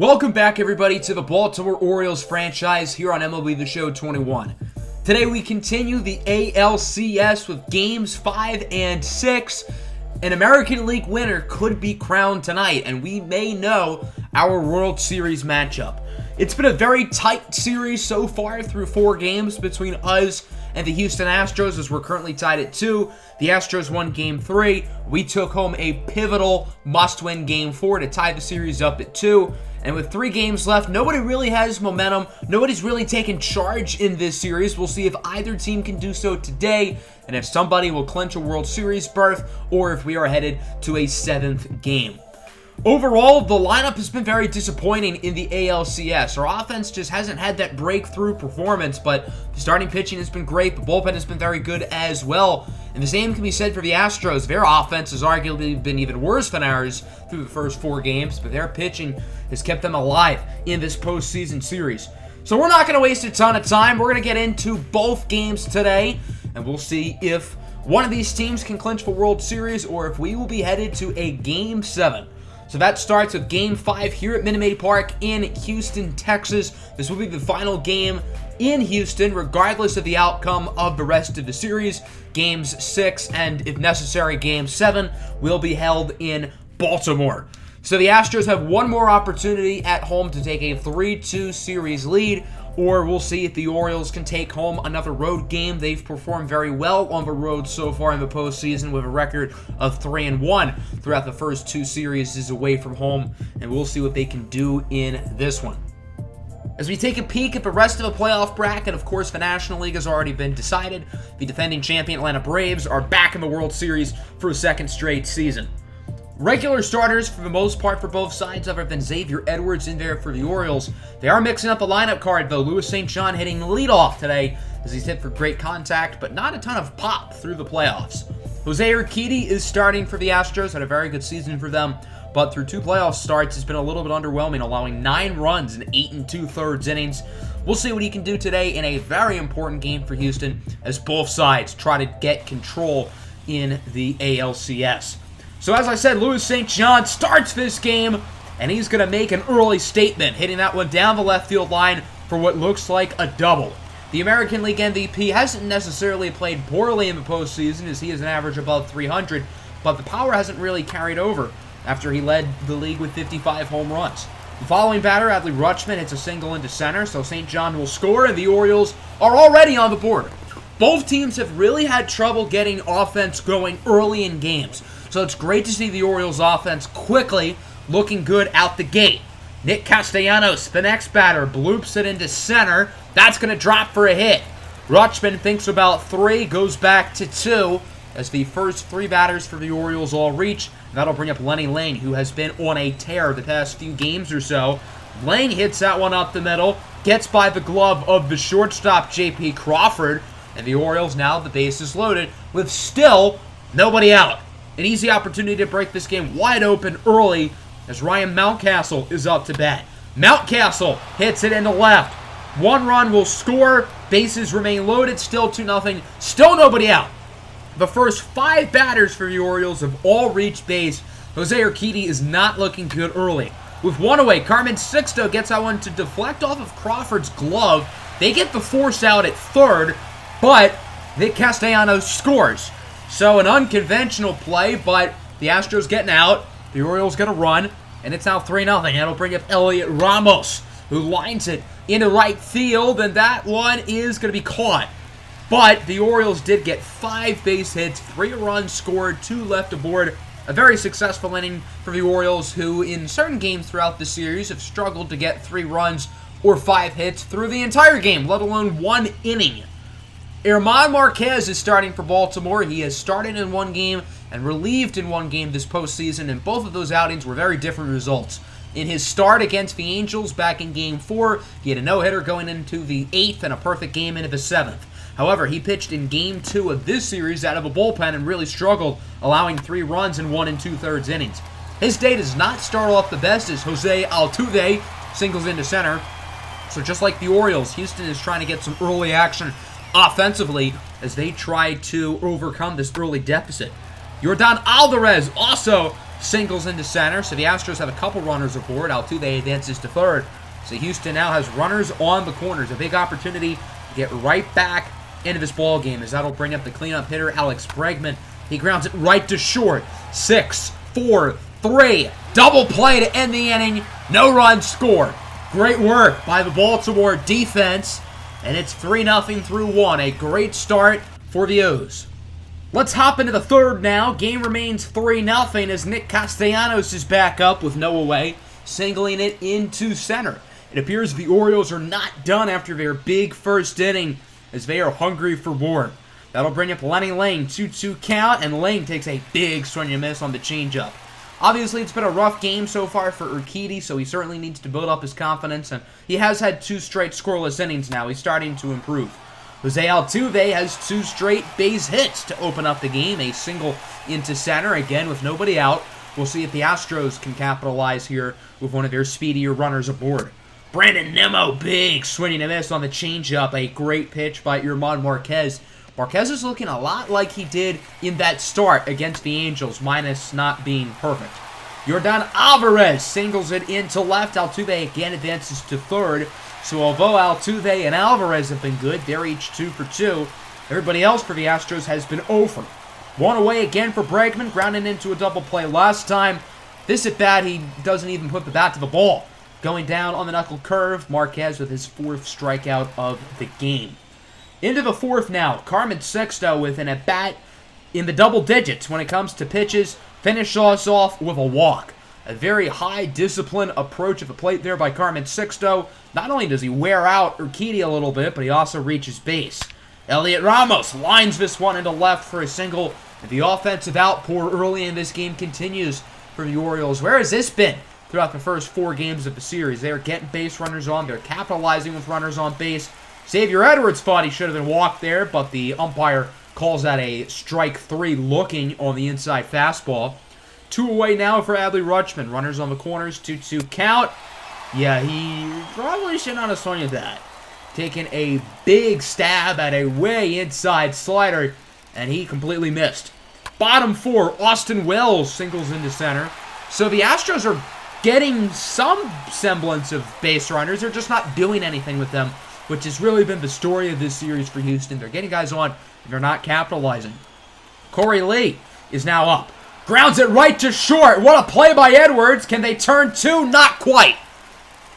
Welcome back, everybody, to the Baltimore Orioles franchise here on MLB The Show 21. Today we continue the ALCS with Games 5 and 6. An American League winner could be crowned tonight, and we may know our World Series matchup. It's been a very tight series so far through 4 games between us and the Houston Astros, as we're currently tied at 2. The Astros won Game 3. We took home a pivotal must-win Game 4 to tie the series up at 2. And with 3 games left, nobody really has momentum. Nobody's really taken charge in this series. We'll see if either team can do so today, and if somebody will clinch a World Series berth, or if we are headed to a 7th game. Overall, the lineup has been very disappointing in the ALCS. Our offense just hasn't had that breakthrough performance, but the starting pitching has been great. The bullpen has been very good as well. And the same can be said for the Astros. Their offense has arguably been even worse than ours through the first 4 games, but their pitching has kept them alive in this postseason series. So we're not going to waste a ton of time. We're going to get into both games today, and we'll see if one of these teams can clinch the World Series or if we will be headed to a Game 7. So that starts with Game 5 here at Minute Maid Park in Houston, Texas. This will be the final game in Houston, regardless of the outcome of the rest of the series. Games 6 and, if necessary, Game 7 will be held in Baltimore. So the Astros have one more opportunity at home to take a 3-2 series lead, or we'll see if the Orioles can take home another road game. They've performed very well on the road so far in the postseason with a record of 3-1 throughout the first 2 series away from home, and we'll see what they can do in this one. As we take a peek at the rest of the playoff bracket, of course, the National League has already been decided. The defending champion Atlanta Braves are back in the World Series for a second straight season. Regular starters, for the most part, for both sides, other than Xavier Edwards in there for the Orioles. They are mixing up the lineup card, though. Louis St. John hitting leadoff today as he's hit for great contact, but not a ton of pop through the playoffs. Jose Urquidy is starting for the Astros, had a very good season for them, but through 2 playoff starts, it's been a little bit underwhelming, allowing 9 runs in 8 2/3 innings. We'll see what he can do today in a very important game for Houston as both sides try to get control in the ALCS. So as I said, Louis St. John starts this game, and he's going to make an early statement, hitting that one down the left field line for what looks like a double. The American League MVP hasn't necessarily played poorly in the postseason, as he has an average above 300, but the power hasn't really carried over after he led the league with 55 home runs. The following batter, Adley Rutschman, hits a single into center, so St. John will score, and the Orioles are already on the board. Both teams have really had trouble getting offense going early in games, so it's great to see the Orioles offense quickly looking good out the gate. Nick Castellanos, the next batter, bloops it into center. That's going to drop for a hit. Rutschman thinks about 3, goes back to 2, as the first 3 batters for the Orioles all reach. That'll bring up Lenny Lane, who has been on a tear the past few games or so. Lane hits that one up the middle, gets by the glove of the shortstop, J.P. Crawford, and the Orioles now the bases loaded with still nobody out. An easy opportunity to break this game wide open early as Ryan Mountcastle is up to bat. Mountcastle hits it into left. 1 run will score. Bases remain loaded. Still 2-0. Still nobody out. The first 5 batters for the Orioles have all reached base. Jose Urquidy is not looking good early. With 1 away, Carmen Sixto gets that one to deflect off of Crawford's glove. They get the force out at third, but Nick Castellanos scores. So an unconventional play, but the Astros getting out. The Orioles get a run, and it's now 3-0. That'll bring up Elliot Ramos, who lines it into right field, and that one is going to be caught. But the Orioles did get 5 base hits, 3 runs scored, 2 left aboard. A very successful inning for the Orioles, who in certain games throughout the series have struggled to get 3 runs or 5 hits through the entire game, let alone 1 inning. German Marquez is starting for Baltimore. He has started in 1 game and relieved in 1 game this postseason, and both of those outings were very different results. In his start against the Angels back in Game 4, he had a no-hitter going into the 8th and a perfect game into the 7th. However, he pitched in Game 2 of this series out of a bullpen and really struggled, allowing 3 runs in 1 2/3 innings. His day does not start off the best as Jose Altuve singles into center. So just like the Orioles, Houston is trying to get some early action offensively as they try to overcome this early deficit. Yordan Alvarez also singles into center, so the Astros have a couple runners aboard. Altuve advances to third. So Houston now has runners on the corners. A big opportunity to get right back into this ball game, as that'll bring up the cleanup hitter, Alex Bregman. He grounds it right to short. 6, 4, 3. Double play to end the inning. No run scored. Great work by the Baltimore defense. And it's 3-0 through 1. A great start for the O's. Let's hop into the third now. Game remains 3-0 as Nick Castellanos is back up with no away, singling it into center. It appears the Orioles are not done after their big first inning, as they are hungry for more. That'll bring up Lenny Lang, 2-2 count, and Lang takes a big swing and miss on the changeup. Obviously, it's been a rough game so far for Urquidy, so he certainly needs to build up his confidence, and he has had 2 straight scoreless innings now. He's starting to improve. Jose Altuve has 2 straight base hits to open up the game, a single into center, again with nobody out. We'll see if the Astros can capitalize here with one of their speedier runners aboard. Brandon Nimmo, big swing and a miss on the changeup, a great pitch by German Marquez. Marquez is looking a lot like he did in that start against the Angels, minus not being perfect. Yordan Alvarez singles it into left. Altuve again advances to third. So although Altuve and Alvarez have been good, they're each 2 for 2. Everybody else for the Astros has been 0 for. 1 away again for Bregman, grounding into a double play last time. This at bat, he doesn't even put the bat to the ball. Going down on the knuckle curve, Marquez with his 4th strikeout of the game. Into the 4th now, Carmen Sexto with an at-bat in the double digits when it comes to pitches. Finish us off with a walk. A very high discipline approach at the plate there by Carmen Sexto. Not only does he wear out Urquidy a little bit, but he also reaches base. Elliot Ramos lines this one into left for a single. And the offensive outpour early in this game continues for the Orioles. Where has this been throughout the first 4 games of the series? They're getting base runners on. They're capitalizing with runners on base. Xavier Edwards thought he should have been walked there, but the umpire calls that a strike 3 looking on the inside fastball. 2 away now for Adley Rutschman. Runners on the corners, 2-2 count. Yeah, he probably should not have swung at that. Taking a big stab at a way inside slider, and he completely missed. Bottom 4, Austin Wells singles into center. So the Astros are getting some semblance of base runners. They're just not doing anything with them, which has really been the story of this series for Houston. They're getting guys on, and they're not capitalizing. Corey Lee is now up. Grounds it right to short. What a play by Edwards. Can they turn 2? Not quite.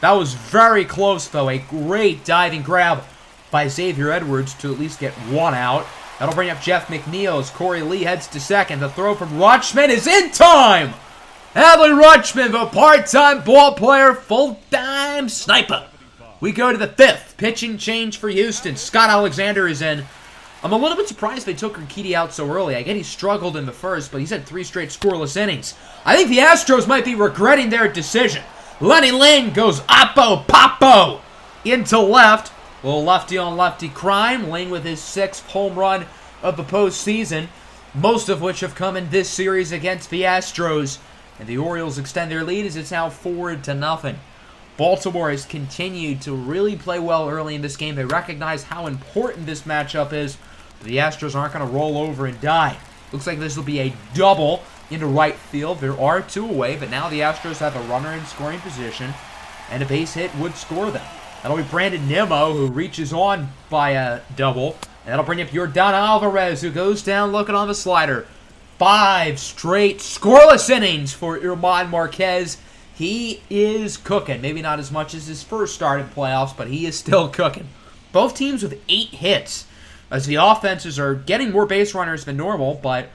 That was very close, though. A great diving grab by Xavier Edwards to at least get 1 out. That'll bring up Jeff McNeil as Corey Lee heads to second. The throw from Rutschman is in time. Adley Rutschman, the part-time ball player, full-time sniper. We go to the 5th. Pitching change for Houston. Scott Alexander is in. I'm a little bit surprised they took Urquidy out so early. I get he struggled in the first, but he's had 3 straight scoreless innings. I think the Astros might be regretting their decision. Lenny Lang goes oppo-poppo into left. A little lefty-on-lefty crime. Lang with his 6th home run of the postseason, most of which have come in this series against the Astros. And the Orioles extend their lead as it's now 4-0. Baltimore has continued to really play well early in this game. They recognize how important this matchup is. But the Astros aren't going to roll over and die. Looks like this will be a double into right field. There are 2 away, but now the Astros have a runner in scoring position, and a base hit would score them. That'll be Brandon Nimmo, who reaches on by a double. And that'll bring up Yordan Alvarez, who goes down looking on the slider. 5 straight scoreless innings for German Marquez. He is cooking. Maybe not as much as his first start in playoffs, but he is still cooking. Both teams with 8 hits, as the offenses are getting more base runners than normal, but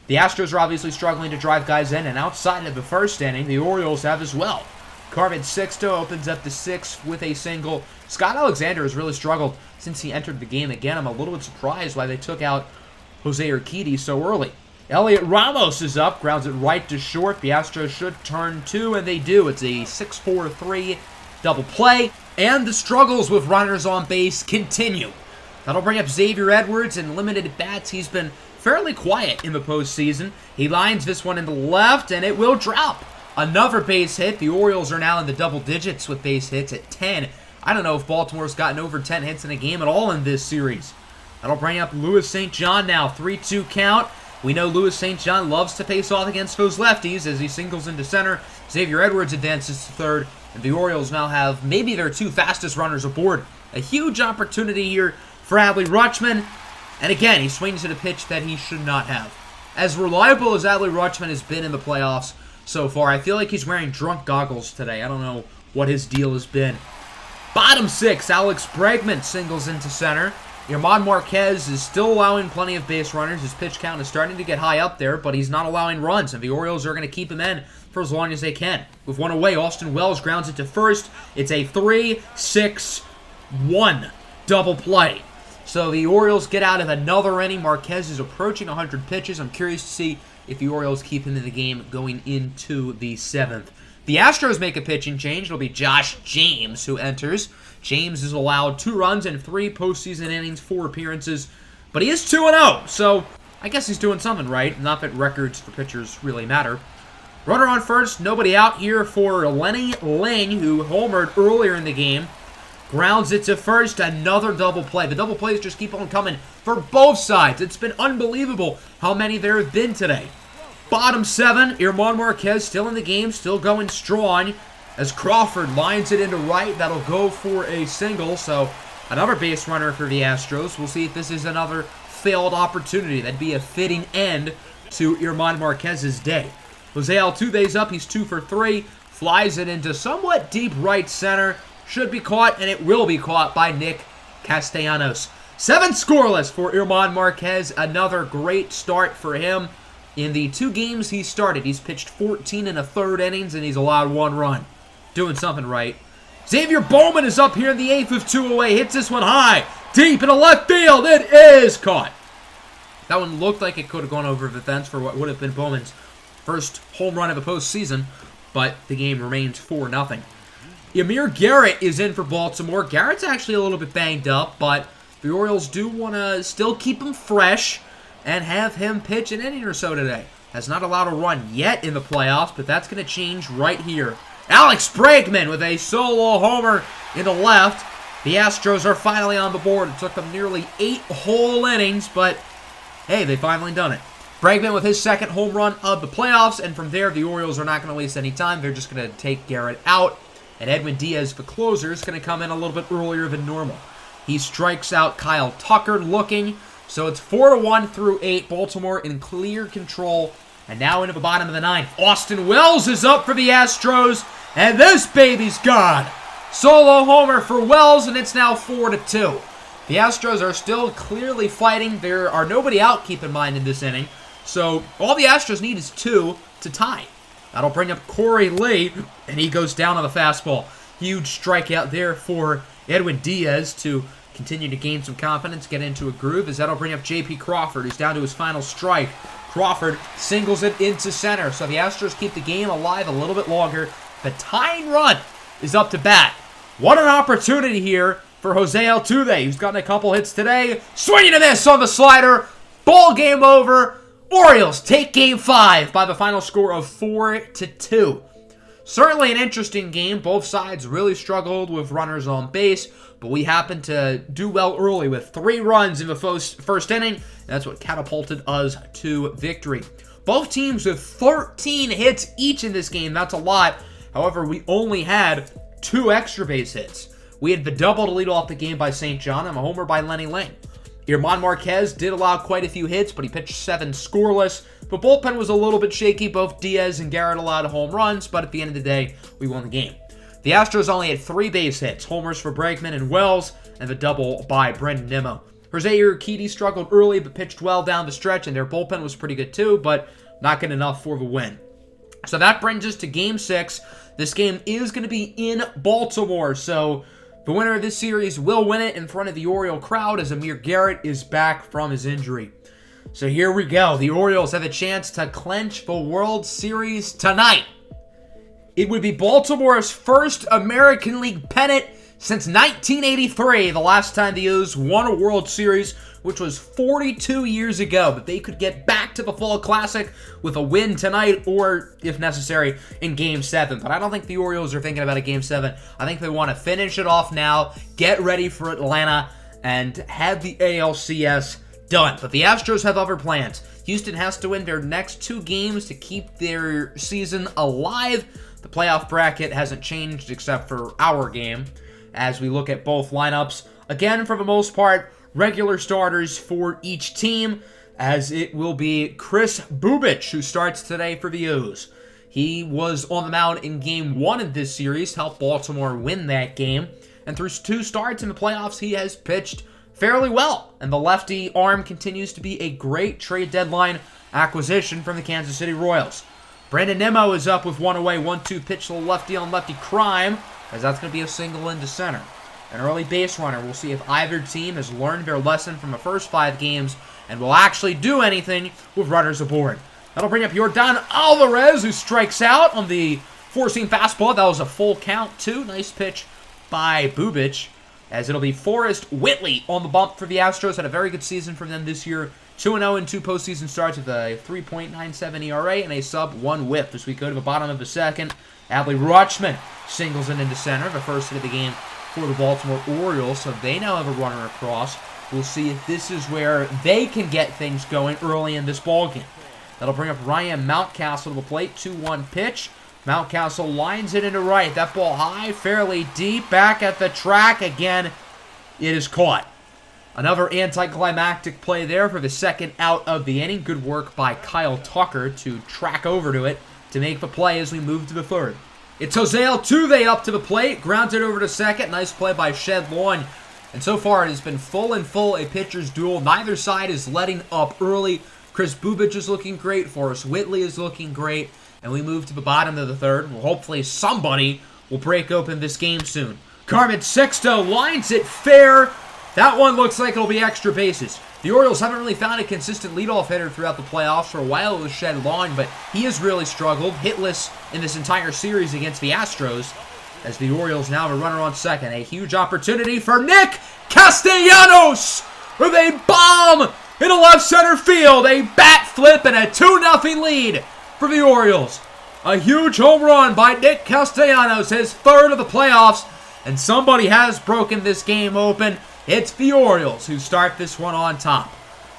the Astros are obviously struggling to drive guys in, and outside of the first inning, the Orioles have as well. Carmen Sexto opens up the 6th with a single. Scott Alexander has really struggled since he entered the game. Again, I'm a little bit surprised why they took out Jose Urquidy so early. Elliot Ramos is up, grounds it right to short. The Astros should turn 2, and they do. It's a 6-4-3 double play, and the struggles with runners on base continue. That'll bring up Xavier Edwards in limited at-bats. He's been fairly quiet in the postseason. He lines this one into left, and it will drop. Another base hit. The Orioles are now in the double digits with base hits at 10. I don't know if Baltimore's gotten over 10 hits in a game at all in this series. That'll bring up Louis St. John now. 3-2 count. We know Louis St. John loves to face off against those lefties as he singles into center. Xavier Edwards advances to third, and the Orioles now have maybe their 2 fastest runners aboard. A huge opportunity here for Adley Rutschman, and again, he swings at a pitch that he should not have. As reliable as Adley Rutschman has been in the playoffs so far, I feel like he's wearing drunk goggles today. I don't know what his deal has been. Bottom 6, Alex Bregman singles into center. German Marquez is still allowing plenty of base runners. His pitch count is starting to get high up there, but he's not allowing runs, and the Orioles are going to keep him in for as long as they can. With one away, Austin Wells grounds it to first. It's a 3-6-1 double play. So the Orioles get out of another inning. Marquez is approaching 100 pitches. I'm curious to see if the Orioles keep him in the game going into the 7th. The Astros make a pitching change. It'll be Josh James who enters. James is allowed 2 runs in 3 postseason innings, 4 appearances, but he is 2-0, so I guess he's doing something right. Not that records for pitchers really matter. Runner on first, nobody out here for Lenny Ling, who homered earlier in the game. Grounds it to first, another double play. The double plays just keep on coming for both sides. It's been unbelievable how many there have been today. Bottom 7, German Marquez still in the game, still going strong. As Crawford lines it into right, that'll go for a single. So another base runner for the Astros. We'll see if this is another failed opportunity. That'd be a fitting end to German Marquez's day. Jose Altuve's up. He's 2 for 3. Flies it into somewhat deep right center. Should be caught, and it will be caught by Nick Castellanos. 7 scoreless for German Marquez. Another great start for him. In the 2 games he started, he's pitched 14 1/3 innings, and he's allowed 1 run. Doing something right. Xavier Bowman is up here in the 8th with 2 away. Hits this one high, deep into left field. It is caught. That one looked like it could have gone over the fence for what would have been Bowman's first home run of the postseason, but the game remains 4-0. Amir Garrett is in for Baltimore. Garrett's actually a little bit banged up, but the Orioles do want to still keep him fresh and have him pitch an inning or so today. Has not allowed a run yet in the playoffs, but that's going to change right here. Alex Bregman with a solo homer in the left. The Astros are finally on the board. It took them nearly 8 whole innings, but hey, they finally done it. Bregman with his 2nd home run of the playoffs, and from there, the Orioles are not going to waste any time. They're just going to take Garrett out, and Edwin Diaz, the closer, is going to come in a little bit earlier than normal. He strikes out Kyle Tucker looking, so it's 4-1 through 8. Baltimore in clear control. And now into the bottom of the 9th. Austin Wells is up for the Astros. And this baby's gone. Solo homer for Wells, and it's now 4-2. The Astros are still clearly fighting. There are nobody out, keep in mind, in this inning. So all the Astros need is 2 to tie. That'll bring up Corey Lee, and he goes down on the fastball. Huge strikeout there for Edwin Diaz to continue to gain some confidence, get into a groove, as that'll bring up J.P. Crawford, who's down to his final strike. Crawford singles it into center, so the Astros keep the game alive a little bit longer. The tying run is up to bat. What an opportunity here for Jose Altuve, who's gotten a couple hits today. Swinging a miss on the slider. Ball game over. Orioles take Game 5 by the final score of 4-2. Certainly an interesting game. Both sides really struggled with runners on base, but we happened to do well early with 3 runs in the first inning. And that's what catapulted us to victory. Both teams with 13 hits each in this game. That's a lot. However, we only had 2 extra base hits. We had the double to lead off the game by St. John and a homer by Lenny Ling. German Marquez did allow quite a few hits, but he pitched 7 scoreless. The bullpen was a little bit shaky. Both Diaz and Garrett allowed home runs, but at the end of the day, we won the game. The Astros only had 3 base hits, homers for Bregman and Wells, and the double by Brendan Nimmo. Jose Urquidy struggled early, but pitched well down the stretch, and their bullpen was pretty good too, but not good enough for the win. So that brings us to Game 6. This game is going to be in Baltimore, so the winner of this series will win it in front of the Oriole crowd as Amir Garrett is back from his injury. So here we go. The Orioles have a chance to clinch the World Series tonight. It would be Baltimore's first American League pennant since 1983, the last time the O's won a World Series, which was 42 years ago. But they could get back to the Fall Classic with a win tonight or, if necessary, in Game 7. But I don't think the Orioles are thinking about a Game 7. I think they want to finish it off now, get ready for Atlanta, and have the ALCS done. But the Astros have other plans. Houston has to win their next 2 games to keep their season alive. The playoff bracket hasn't changed except for our game as we look at both lineups. Again, for the most part, regular starters for each team, as it will be Kris Bubic who starts today for the O's. He was on the mound in Game 1 of this series, helped Baltimore win that game, and through 2 starts in the playoffs, he has pitched fairly well, and the lefty arm continues to be a great trade deadline acquisition from the Kansas City Royals. Brandon Nimmo is up with 1 away, 1-2 pitch to the lefty on lefty crime, as that's going to be a single into center. An early base runner. We'll see if either team has learned their lesson from the first 5 games and will actually do anything with runners aboard. That'll bring up Yordan Alvarez, who strikes out on the four-seam fastball. That was a full count, too. Nice pitch by Bubic, as it'll be Forrest Whitley on the bump for the Astros. Had a very good season for them this year. 2-0 in 2 postseason starts with a 3.97 ERA and a sub-1 whip. As we go to the bottom of the second, Adley Rutschman singles it into center, the first hit of the game for the Baltimore Orioles, so they now have a runner across. We'll see if this is where they can get things going early in this ballgame. That'll bring up Ryan Mountcastle to the plate. 2-1 pitch. Mountcastle lines it into right. That ball high, fairly deep, back at the track. Again, it is caught. Another anticlimactic play there for the second out of the inning. Good work by Kyle Tucker to track over to it to make the play as we move to the third. It's Jose Altuve up to the plate, grounds it over to second. Nice play by Shed Long. And so far, it has been full a pitcher's duel. Neither side is letting up early. Kris Bubic is looking great. Forrest Whitley is looking great. And we move to the bottom of the third. Well, hopefully somebody will break open this game soon. Carmen Sixto lines it fair. That one looks like it'll be extra bases. The Orioles haven't really found a consistent leadoff hitter throughout the playoffs. For a while it was Shed Long, but he has really struggled. Hitless in this entire series against the Astros, as the Orioles now have a runner on second. A huge opportunity for Nick Castellanos with a bomb into left center field. A bat flip and a 2-0 lead for the Orioles. A huge home run by Nick Castellanos, his third of the playoffs, and somebody has broken this game open. It's the Orioles who start this one on top.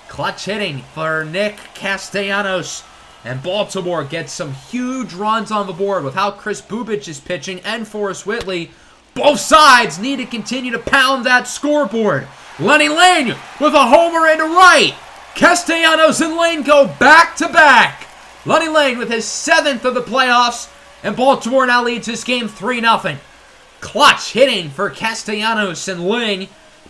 Clutch hitting for Nick Castellanos. And Baltimore gets some huge runs on the board with how Kris Bubic is pitching and Forrest Whitley. Both sides need to continue to pound that scoreboard. Lenny Lane with a homer into right. Castellanos and Lane go back-to-back. Lenny Lane with his 7th of the playoffs. And Baltimore now leads this game 3-0. Clutch hitting for Castellanos and Lane.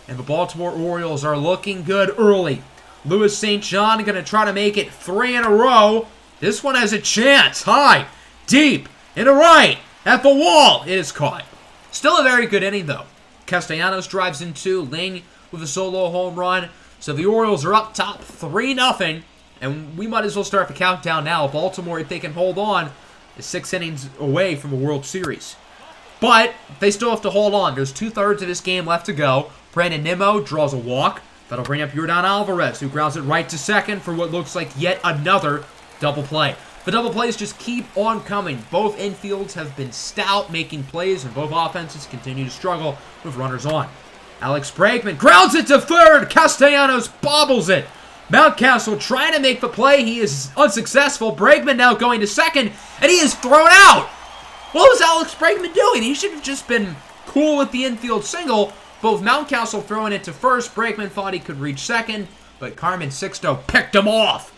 And the Baltimore Orioles are looking good early. Louis St. John going to try to make it 3 in a row. This one has a chance. High, deep, into right, at the wall. It is caught. Still a very good inning, though. Castellanos drives in 2. Ling with a solo home run. So the Orioles are up top 3-0. And we might as well start the countdown now. Baltimore, if they can hold on, is 6 innings away from a World Series. But they still have to hold on. There's 2/3 of this game left to go. Brandon Nimmo draws a walk. That'll bring up Yordan Alvarez, who grounds it right to second for what looks like yet another double play. The double plays just keep on coming. Both infields have been stout making plays, and both offenses continue to struggle with runners on. Alex Bregman grounds it to third. Castellanos bobbles it. Mountcastle trying to make the play. He is unsuccessful. Bregman now going to second, and he is thrown out. What was Alex Bregman doing? He should have just been cool with the infield single. Both Mountcastle throwing it to first. Bregman thought he could reach second, but Carmen Sixto picked him off.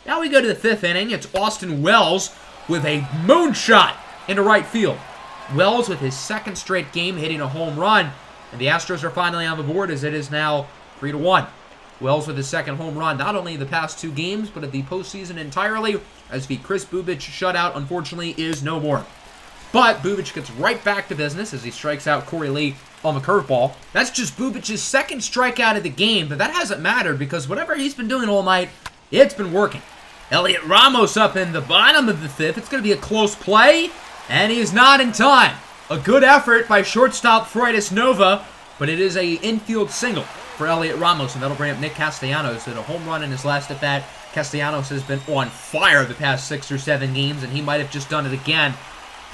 Now we go to the 5th inning. It's Austin Wells with a moonshot into right field. Wells with his 2nd straight game hitting a home run, and the Astros are finally on the board as it is now 3-1. Wells with his 2nd home run, not only the past 2 games, but of the postseason entirely, as the Kris Bubic shutout, unfortunately, is no more. But Bubic gets right back to business as he strikes out Corey Lee on the curveball. That's just Bubic's 2nd strikeout of the game, but that hasn't mattered because whatever he's been doing all night, it's been working. Elliot Ramos up in the bottom of the 5th. It's going to be a close play, and he's not in time. A good effort by shortstop Freudis Nova, but it is a infield single for Elliot Ramos, and that'll bring up Nick Castellanos. Did a home run in his last at-bat. Castellanos has been on fire the past 6 or 7 games, and he might have just done it again.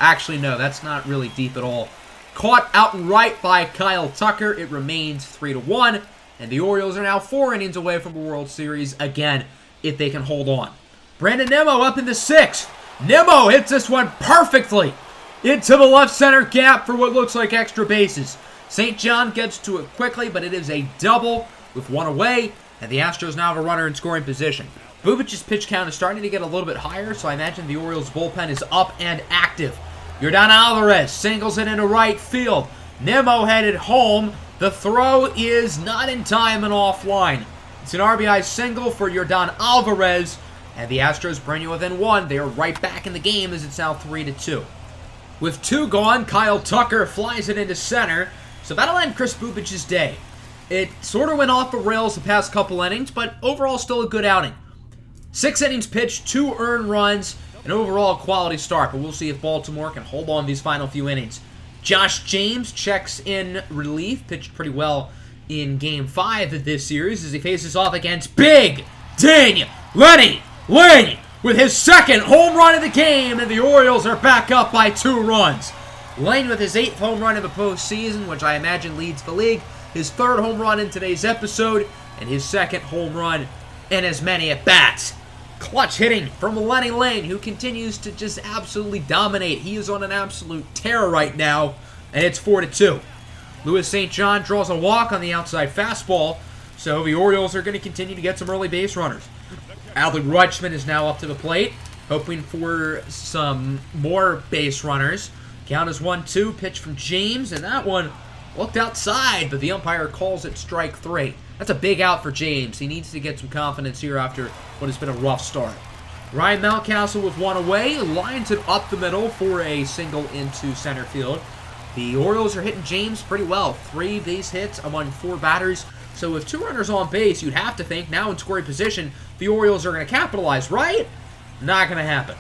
Actually, no, that's not really deep at all. Caught out and right by Kyle Tucker. It remains 3-1, and the Orioles are now 4 innings away from a World Series again. if they can hold on. Brandon Nimmo up in the 6th. Nimmo hits this one perfectly into the left center gap for what looks like extra bases. St. John gets to it quickly, but it is a double with one away, and the Astros now have a runner in scoring position. Bubic's pitch count is starting to get a little bit higher, so I imagine the Orioles bullpen is up and active. Yordan Alvarez singles it into right field. Nimmo headed home. The throw is not in time and offline. It's an RBI single for Yordan Alvarez, and the Astros bring you within one. They are right back in the game as it's now 3-2. With 2 gone, Kyle Tucker flies it into center, so that'll end Chris Bubic's day. It sort of went off the rails the past couple innings, but overall still a good outing. 6 innings pitched, 2 earned runs, an overall quality start, but we'll see if Baltimore can hold on these final few innings. Josh James checks in relief, pitched pretty well in Game 5 of this series as he faces off against Big Ding Lenny Lane with his 2nd home run of the game, and the Orioles are back up by 2 runs. Lane with his 8th home run of the postseason, which I imagine leads the league, his 3rd home run in today's episode, and his 2nd home run in as many at-bats. Clutch hitting from Lenny Lane, who continues to just absolutely dominate. He is on an absolute tear right now, and it's 4-2. Louis St. John draws a walk on the outside fastball, so the Orioles are going to continue to get some early base runners. Adley Rutschman is now up to the plate, hoping for some more base runners. Count is 1-2, pitch from James, and that one looked outside, but the umpire calls it strike 3. That's a big out for James. He needs to get some confidence here after what has been a rough start. Ryan Mountcastle with 1 away, lines it up the middle for a single into center field. The Orioles are hitting James pretty well. 3 base hits among 4 batters. So with 2 runners on base, you'd have to think now in scoring position, the Orioles are going to capitalize, right? Not going to happen.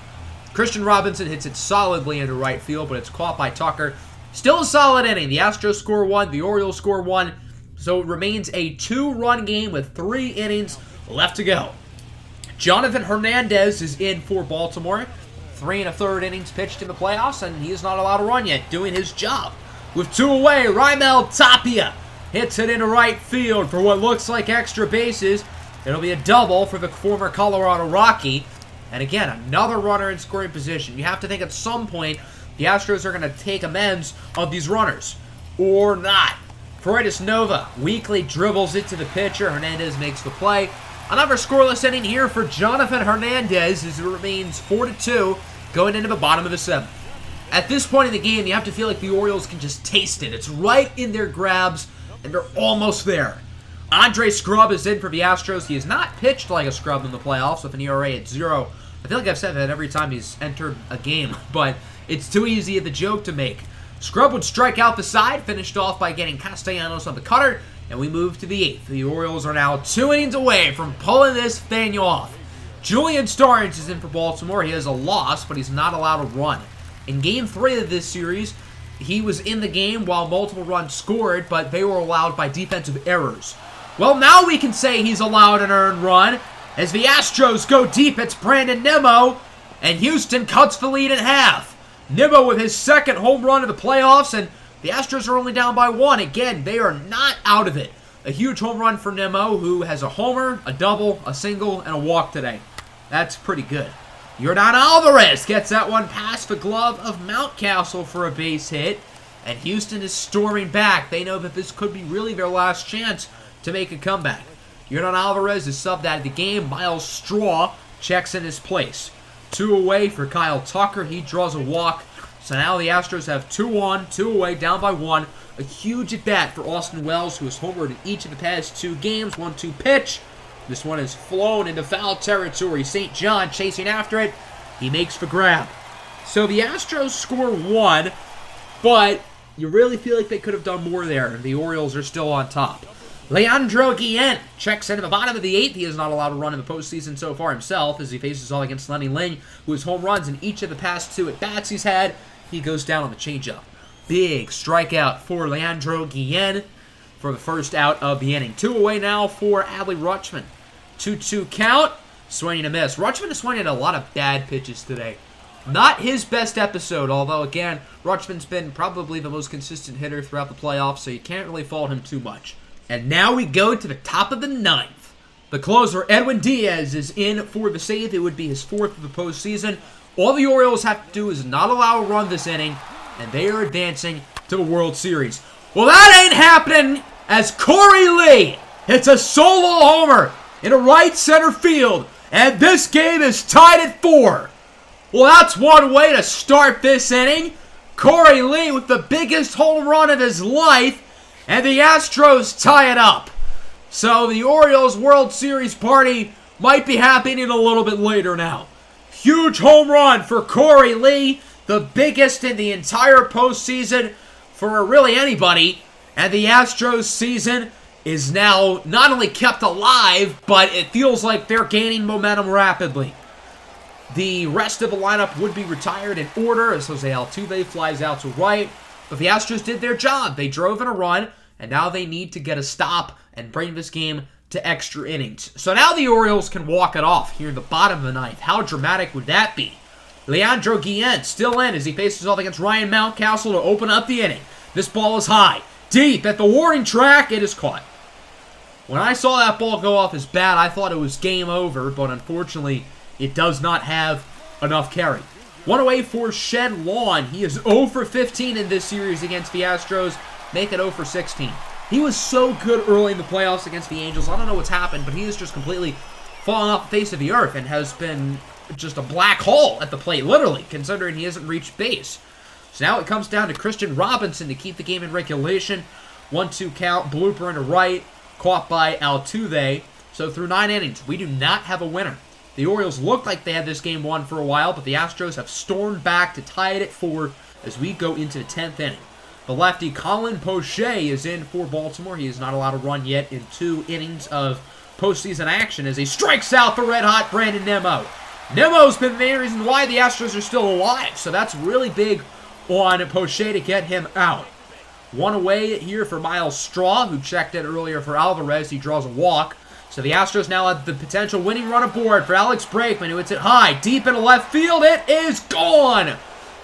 Christian Robinson hits it solidly into right field, but it's caught by Tucker. Still a solid inning. The Astros score 1, the Orioles score 1. So it remains a 2-run game with 3 innings left to go. Jonathan Hernandez is in for Baltimore. 3 1/3 innings pitched in the playoffs, and he is not allowed to run yet, doing his job. With 2 away, Raimel Tapia hits it into right field for what looks like extra bases. It'll be a double for the former Colorado Rocky. And again, another runner in scoring position. You have to think at some point the Astros are going to take amends of these runners. Or not. Freudis Nova weakly dribbles it to the pitcher. Hernandez makes the play. Another scoreless inning here for Jonathan Hernandez as it remains 4-2 going into the bottom of the 7th. At this point in the game, you have to feel like the Orioles can just taste it. It's right in their grabs, and they're almost there. Andre Scrub is in for the Astros. He has not pitched like a scrub in the playoffs with an ERA at 0. I feel like I've said that every time he's entered a game, but it's too easy of a joke to make. Scrub would strike out the side, finished off by getting Castellanos on the cutter, and we move to the 8th. The Orioles are now 2 innings away from pulling this thing off. Julian Starnes is in for Baltimore. He has a loss, but he's not allowed to run. In Game 3 of this series, he was in the game while multiple runs scored, but they were allowed by defensive errors. Well, now we can say he's allowed an earned run as the Astros go deep. It's Brandon Nimmo, and Houston cuts the lead in half. Nimmo with his 2nd home run of the playoffs, and the Astros are only down by 1. Again, they are not out of it. A huge home run for Nimmo, who has a homer, a double, a single, and a walk today. That's pretty good. Yordan Alvarez gets that one past the glove of Mountcastle for a base hit, and Houston is storming back. They know that this could be really their last chance to make a comeback. Yordan Alvarez is subbed out of the game. Miles Straw checks in his place. 2 away for Kyle Tucker. He draws a walk. So now the Astros have 2 on, 2 away, down by 1. A huge at-bat for Austin Wells, who has homered in each of the past 2 games. 1-2 pitch. This one is flown into foul territory. St. John chasing after it. He makes the grab. So the Astros score 1, but you really feel like they could have done more there. The Orioles are still on top. Leandro Guillen checks into the bottom of the 8th. He is not allowed to run in the postseason so far himself as he faces off against Lenny Lane, who has home runs in each of the past 2 at-bats he's had. He goes down on the changeup. Big strikeout for Leandro Guillen for the first out of the inning. 2 away now for Adley Rutschman. 2-2 count. Swinging a miss. Rutschman is swinging a lot of bad pitches today. Not his best episode, although, again, Rutschman's been probably the most consistent hitter throughout the playoffs, so you can't really fault him too much. And now we go to the top of the 9th. The closer, Edwin Diaz, is in for the save. It would be his 4th of the postseason. All the Orioles have to do is not allow a run this inning, and they are advancing to the World Series. Well, that ain't happening as Corey Lee hits a solo homer in a right center field, and this game is tied at 4. Well, that's one way to start this inning. Corey Lee with the biggest home run of his life, and the Astros tie it up. So the Orioles World Series party might be happening a little bit later now. Huge home run for Corey Lee, the biggest in the entire postseason for really anybody. And the Astros season is now not only kept alive, but it feels like they're gaining momentum rapidly. The rest of the lineup would be retired in order as Jose Altuve flies out to right. But the Astros did their job. They drove in a run, and now they need to get a stop and bring this game to extra innings. So now the Orioles can walk it off here in the bottom of the ninth. How dramatic would that be? Leandro Guillen still in as he faces off against Ryan Mountcastle to open up the inning. This ball is high, deep at the warning track. It is caught. When I saw that ball go off his bat, I thought it was game over, but unfortunately, it does not have enough carry. One away for Shed Lawn. He is 0 for 15 in this series against the Astros. Make it 0 for 16. He was so good early in the playoffs against the Angels. I don't know what's happened, but he has just completely fallen off the face of the earth and has been just a black hole at the plate, literally, considering he hasn't reached base. So now it comes down to Christian Robinson to keep the game in regulation. 1-2 count, blooper into right, caught by Altuve. So through 9 innings, we do not have a winner. The Orioles looked like they had this game won for a while, but the Astros have stormed back to tie it at 4 as we go into the 10th inning. The lefty Colin Poche is in for Baltimore. He is not allowed to run yet in 2 innings of postseason action as he strikes out the red-hot Brandon Nimmo. Nimmo's been the main reason why the Astros are still alive, so that's really big on Poche to get him out. One away here for Miles Straw, who checked in earlier for Alvarez. He draws a walk. So the Astros now have the potential winning run aboard for Alex Bregman, who hits it high, deep into left field. It is gone!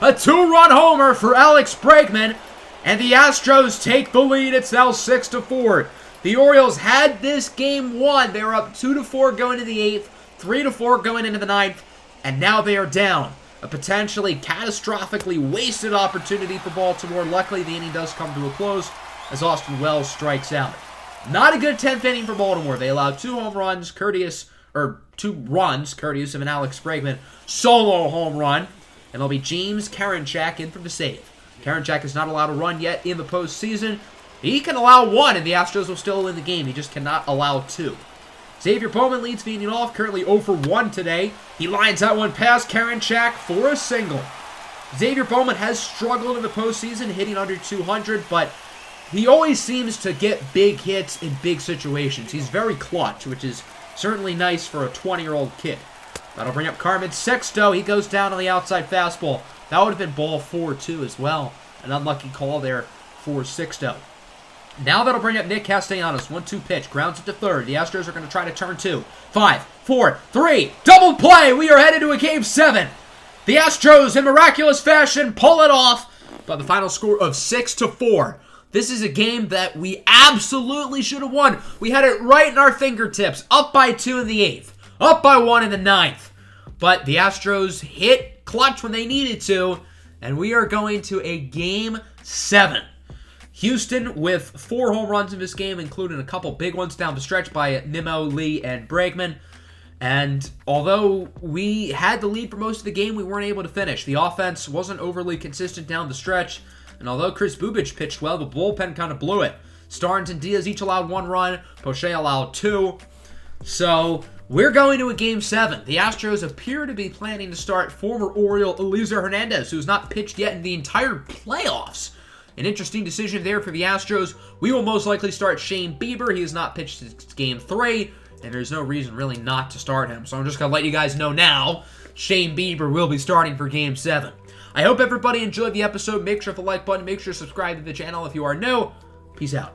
A 2-run homer for Alex Bregman, and the Astros take the lead. It's now 6-4. The Orioles had this game won. They were up 2-4 going into the 8th, 3-4 going into the 9th, and now they are down. A potentially catastrophically wasted opportunity for Baltimore. Luckily, the inning does come to a close as Austin Wells strikes out. Not a good 10th inning for Baltimore. They allowed 2 runs, courteous of an Alex Bregman solo home run. And it'll be James Karinchak in for the save. Karinchak is not allowed to run yet in the postseason. He can allow 1, and the Astros will still win the game. He just cannot allow 2. Xavier Bowman leads the inning off, currently 0 for 1 today. He lines that one past Karinchak for a single. Xavier Bowman has struggled in the postseason, hitting under 200, but he always seems to get big hits in big situations. He's very clutch, which is certainly nice for a 20-year-old kid. That'll bring up Carmen Sexto. He goes down on the outside fastball. That would have been ball 4-2 as well. An unlucky call there for Sexto. Now that'll bring up Nick Castellanos. 1-2 pitch. Grounds it to third. The Astros are going to try to turn 2. 5, 4, 3. Double play. We are headed to a Game 7. The Astros, in miraculous fashion, pull it off by the final score of 6-4. This is a game that we absolutely should have won. We had it right in our fingertips. Up by 2 in the 8th. Up by 1 in the 9th. But the Astros hit clutch when they needed to. And we are going to a Game 7. Houston with 4 home runs in this game, including a couple big ones down the stretch by Nimmo, Lee, and Bregman. And although we had the lead for most of the game, we weren't able to finish. The offense wasn't overly consistent down the stretch. And although Chris Bubich pitched well, the bullpen kind of blew it. Starnes and Diaz each allowed 1 run. Poche allowed 2. So we're going to a Game 7. The Astros appear to be planning to start former Oriole Eliezer Hernandez, who's not pitched yet in the entire playoffs. An interesting decision there for the Astros. We will most likely start Shane Bieber. He has not pitched since Game 3, and there's no reason really not to start him. So I'm just going to let you guys know now, Shane Bieber will be starting for Game 7. I hope everybody enjoyed the episode. Make sure to hit the like button. Make sure to subscribe to the channel if you are new. Peace out.